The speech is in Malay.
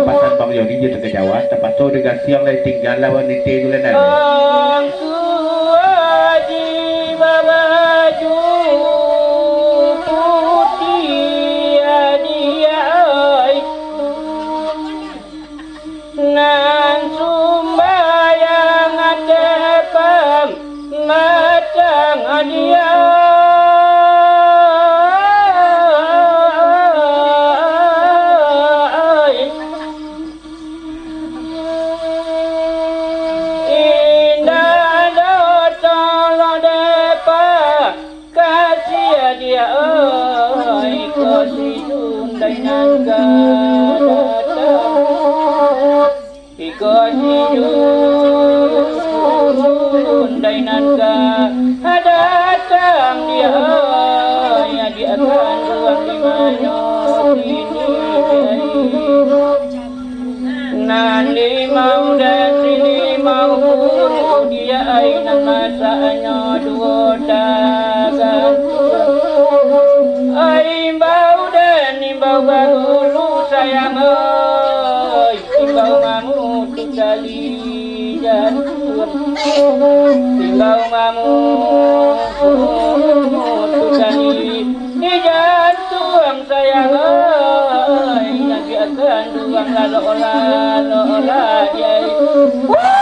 Pasan Bang Yoni jadi kejawan tepat so dengan siang lagi tinggal lawan itu dulu nanti. Nani mau dan sini mau pun dia aina masanya dua dagang imbau dan imbau bagulu sayang oi imbau mamu tukali dan imbau mamu tukali di jantung sayang oi nanti akan duang lalu olah dia